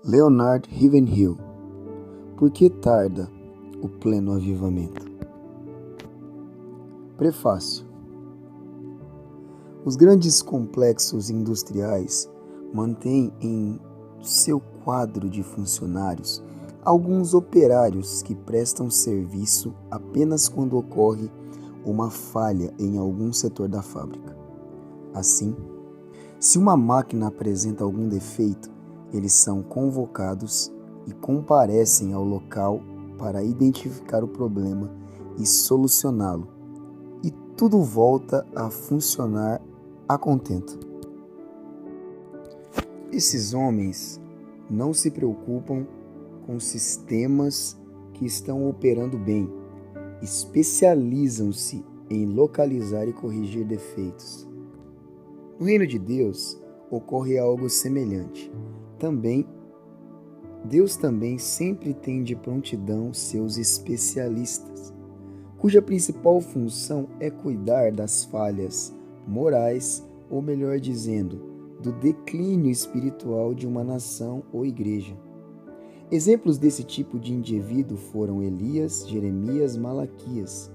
Leonard Ravenhill. Por que tarda o pleno avivamento? Prefácio. Os grandes complexos industriais mantêm em seu quadro de funcionários alguns operários que prestam serviço apenas quando ocorre uma falha em algum setor da fábrica. Assim, se uma máquina apresenta algum defeito, eles são convocados e comparecem ao local para identificar o problema e solucioná-lo, e tudo volta a funcionar a contento. Esses homens não se preocupam com sistemas que estão operando bem, especializam-se em localizar e corrigir defeitos. No reino de Deus ocorre algo semelhante. Deus também sempre tem de prontidão seus especialistas, cuja principal função é cuidar das falhas morais, ou melhor dizendo, do declínio espiritual de uma nação ou igreja. Exemplos desse tipo de indivíduo foram Elias, Jeremias, Malaquias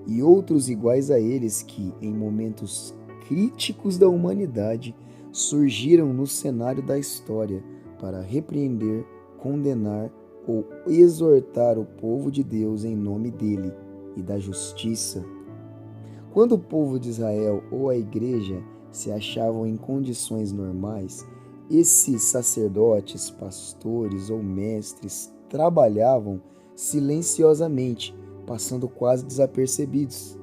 e outros iguais a eles que, em momentos críticos da humanidade, surgiram no cenário da história para repreender, condenar ou exortar o povo de Deus em nome dele e da justiça. Quando o povo de Israel ou a igreja se achavam em condições normais, esses sacerdotes, pastores ou mestres trabalhavam silenciosamente, passando quase desapercebidos.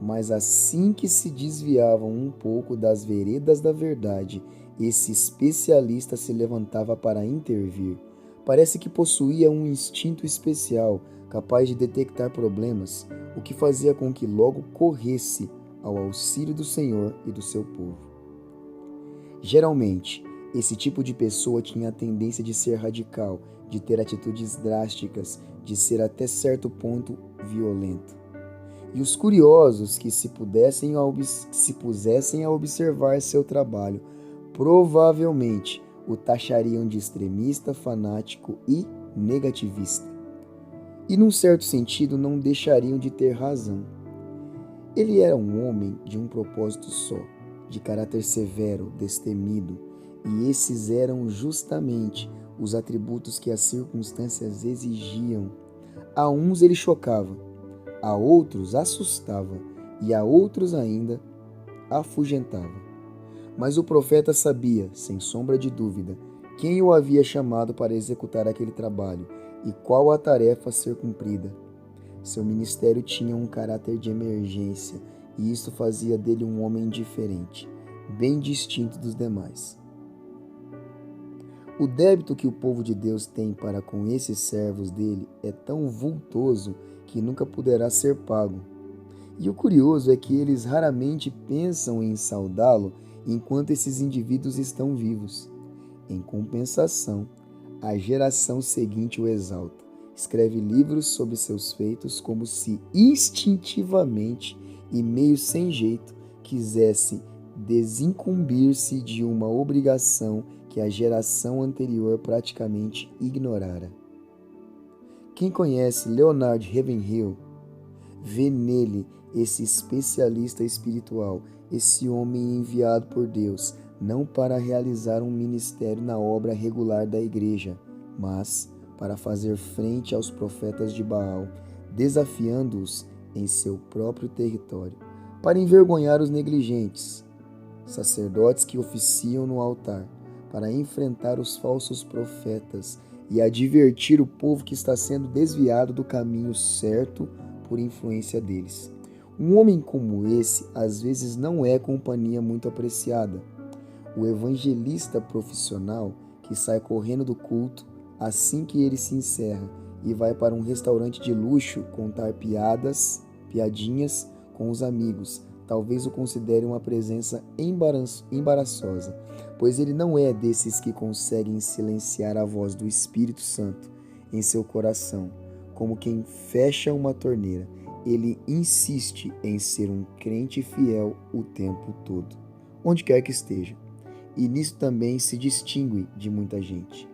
Mas assim que se desviavam um pouco das veredas da verdade, esse especialista se levantava para intervir. Parece que possuía um instinto especial, capaz de detectar problemas, o que fazia com que logo corresse ao auxílio do Senhor e do seu povo. Geralmente, esse tipo de pessoa tinha a tendência de ser radical, de ter atitudes drásticas, de ser até certo ponto violento. E os curiosos que se pusessem a observar seu trabalho, provavelmente o taxariam de extremista, fanático e negativista. E num certo sentido não deixariam de ter razão. Ele era um homem de um propósito só, de caráter severo, destemido, e esses eram justamente os atributos que as circunstâncias exigiam. A uns ele chocava, a outros assustava e a outros ainda afugentava. Mas o profeta sabia, sem sombra de dúvida, quem o havia chamado para executar aquele trabalho e qual a tarefa a ser cumprida. Seu ministério tinha um caráter de emergência e isto fazia dele um homem diferente, bem distinto dos demais. O débito que o povo de Deus tem para com esses servos dele é tão vultoso que nunca poderá ser pago. E o curioso é que eles raramente pensam em saudá-lo enquanto esses indivíduos estão vivos. Em compensação, a geração seguinte o exalta, escreve livros sobre seus feitos como se instintivamente e meio sem jeito quisesse desincumbir-se de uma obrigação que a geração anterior praticamente ignorara. Quem conhece Leonard Ravenhill vê nele esse especialista espiritual, esse homem enviado por Deus, não para realizar um ministério na obra regular da igreja, mas para fazer frente aos profetas de Baal, desafiando-os em seu próprio território, para envergonhar os negligentes, sacerdotes que oficiam no altar, para enfrentar os falsos profetas e advertir o povo que está sendo desviado do caminho certo por influência deles. Um homem como esse, às vezes, não é companhia muito apreciada. O evangelista profissional que sai correndo do culto assim que ele se encerra e vai para um restaurante de luxo contar piadinhas com os amigos, talvez o considere uma presença embaraçosa, pois ele não é desses que conseguem silenciar a voz do Espírito Santo em seu coração, como quem fecha uma torneira. Ele insiste em ser um crente fiel o tempo todo, onde quer que esteja. e nisso também se distingue de muita gente.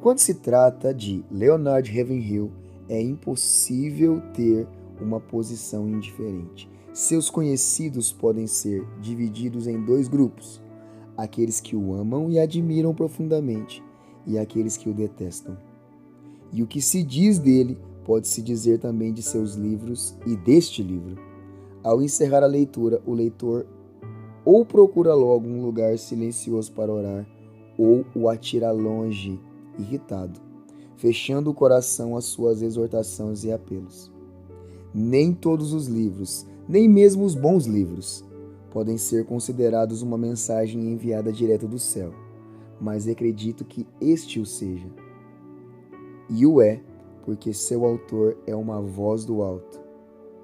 Quando se trata de Leonard Ravenhill, é impossível ter uma posição indiferente. Seus conhecidos podem ser divididos em dois grupos: aqueles que o amam e admiram profundamente, e aqueles que o detestam. E o que se diz dele pode-se dizer também de seus livros e deste livro. Ao encerrar a leitura, o leitor ou procura logo um lugar silencioso para orar, ou o atira longe, irritado, fechando o coração às suas exortações e apelos. Nem todos os livros, nem mesmo os bons livros, podem ser considerados uma mensagem enviada direto do céu, mas acredito que este o seja. E o é, porque seu autor é uma voz do alto,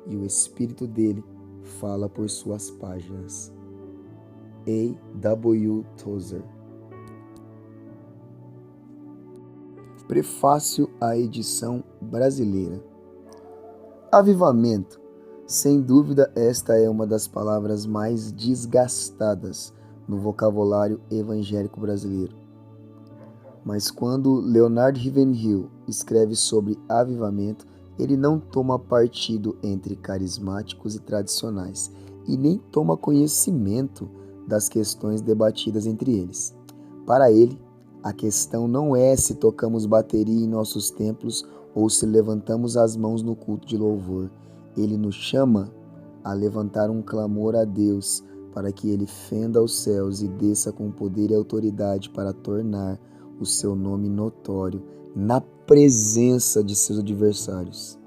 e o espírito dele fala por suas páginas. A. W. Tozer. Prefácio à edição brasileira. Avivamento. Sem dúvida, esta é uma das palavras mais desgastadas no vocabulário evangélico brasileiro. Mas quando Leonard Ravenhill escreve sobre avivamento, ele não toma partido entre carismáticos e tradicionais, e nem toma conhecimento das questões debatidas entre eles. Para ele, a questão não é se tocamos bateria em nossos templos ou se levantamos as mãos no culto de louvor. Ele nos chama a levantar um clamor a Deus para que ele fenda os céus e desça com poder e autoridade para tornar o seu nome notório na presença de seus adversários,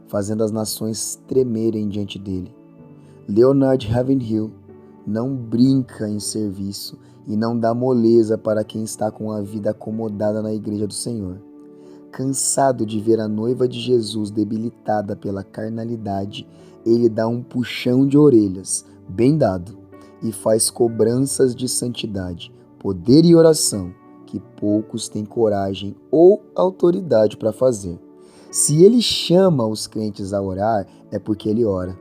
fazendo as nações tremerem diante dele. Leonard Ravenhill não brinca em serviço e não dá moleza para quem está com a vida acomodada na igreja do Senhor. Cansado de ver a noiva de Jesus debilitada pela carnalidade, ele dá um puxão de orelhas, bem dado, e faz cobranças de santidade, poder e oração que poucos têm coragem ou autoridade para fazer. Se ele chama os crentes a orar, é porque ele ora.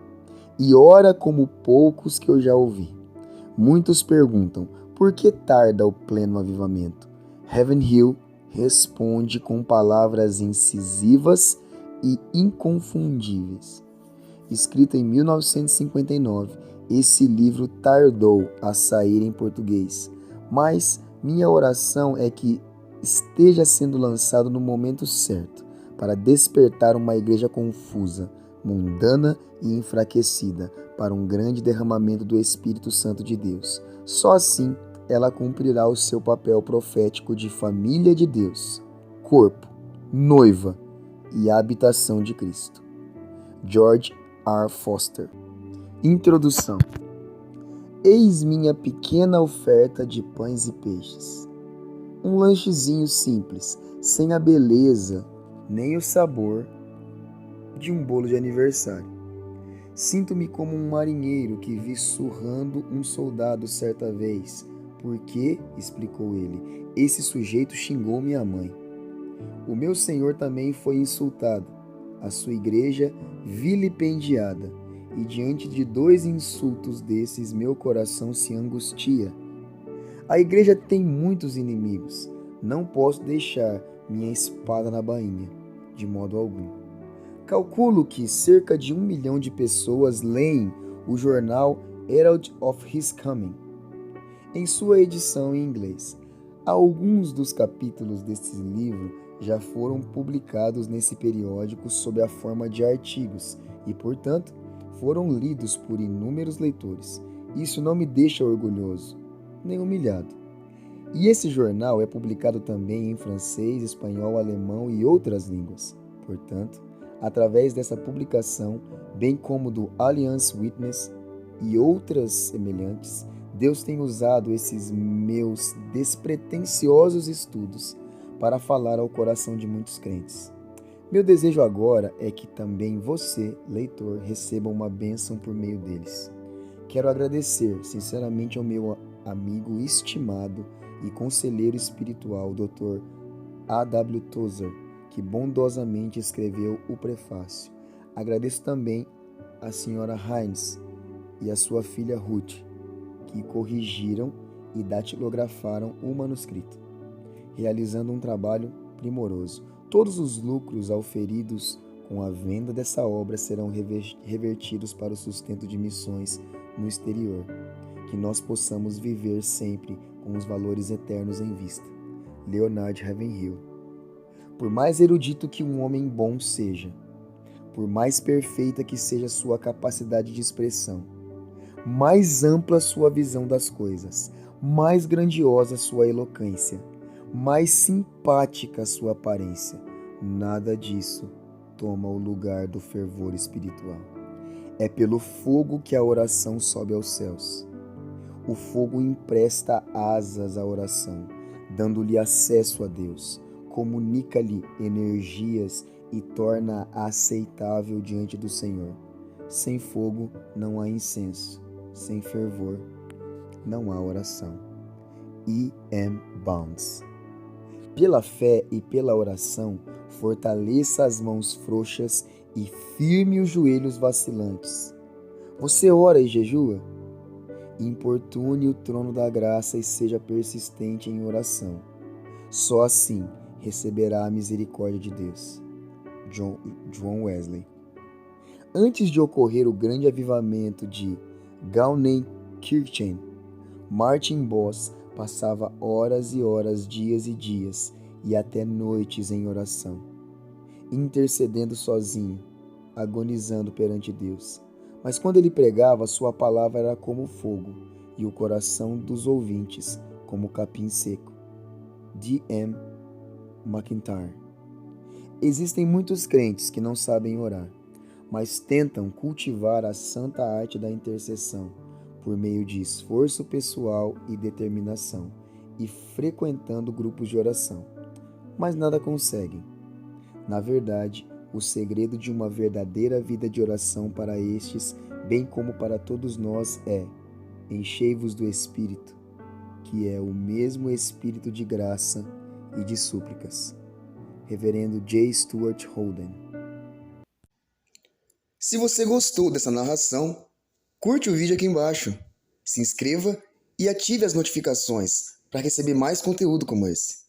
E ora como poucos que eu já ouvi. Muitos perguntam, por que tarda o pleno avivamento? Ravenhill responde com palavras incisivas e inconfundíveis. Escrito em 1959, esse livro tardou a sair em português, mas minha oração é que esteja sendo lançado no momento certo, para despertar uma igreja confusa, mundana e enfraquecida para um grande derramamento do Espírito Santo de Deus. Só assim ela cumprirá o seu papel profético de família de Deus, corpo, noiva e habitação de Cristo. George R. Foster. Introdução. Eis minha pequena oferta de pães e peixes. Um lanchezinho simples, sem a beleza nem o sabor de um bolo de aniversário. Sinto-me como um marinheiro que vi surrando um soldado certa vez, porque, explicou ele, esse sujeito xingou minha mãe. O meu Senhor também foi insultado, a sua igreja vilipendiada, e diante de 2 insultos desses meu coração se angustia. A igreja tem muitos inimigos, não posso deixar minha espada na bainha, de modo algum. Calculo que cerca de 1 milhão de pessoas leem o jornal Herald of His Coming, em sua edição em inglês. Alguns dos capítulos desse livro já foram publicados nesse periódico sob a forma de artigos e, portanto, foram lidos por inúmeros leitores. Isso não me deixa orgulhoso, nem humilhado. E esse jornal é publicado também em francês, espanhol, alemão e outras línguas. Portanto, através dessa publicação, bem como do Alliance Witness e outras semelhantes, Deus tem usado esses meus despretensiosos estudos para falar ao coração de muitos crentes. Meu desejo agora é que também você, leitor, receba uma bênção por meio deles. Quero agradecer sinceramente ao meu amigo estimado e conselheiro espiritual, Dr. A. W. Tozer, que bondosamente escreveu o prefácio. Agradeço também à senhora Hines e à sua filha Ruth, que corrigiram e datilografaram o manuscrito, realizando um trabalho primoroso. Todos os lucros auferidos com a venda dessa obra serão revertidos para o sustento de missões no exterior. Que nós possamos viver sempre com os valores eternos em vista. Leonard Ravenhill. Por mais erudito que um homem bom seja, por mais perfeita que seja sua capacidade de expressão, mais ampla sua visão das coisas, mais grandiosa sua eloquência, mais simpática sua aparência, nada disso toma o lugar do fervor espiritual. É pelo fogo que a oração sobe aos céus. O fogo empresta asas à oração, dando-lhe acesso a Deus, comunica-lhe energias e torna-a aceitável diante do Senhor. Sem fogo não há incenso, sem fervor não há oração. E. M. Bounds. Pela fé e pela oração, fortaleça as mãos frouxas e firme os joelhos vacilantes. Você ora e jejua? Importune o trono da graça e seja persistente em oração. Só assim receberá a misericórdia de Deus. John Wesley. Antes de ocorrer o grande avivamento de Gaunenkirchen, Martin Boss passava horas e horas, dias e dias, e até noites em oração, intercedendo sozinho, agonizando perante Deus. Mas quando ele pregava, sua palavra era como fogo, e o coração dos ouvintes como capim seco. D. M. McIntyre. Existem muitos crentes que não sabem orar, mas tentam cultivar a santa arte da intercessão por meio de esforço pessoal e determinação, e frequentando grupos de oração, mas nada conseguem. Na verdade, o segredo de uma verdadeira vida de oração para estes, bem como para todos nós, é: enchei-vos do Espírito, que é o mesmo Espírito de graça e de súplicas. Reverendo J. Stuart Holden. Se você gostou dessa narração, curte o vídeo aqui embaixo, se inscreva e ative as notificações para receber mais conteúdo como esse.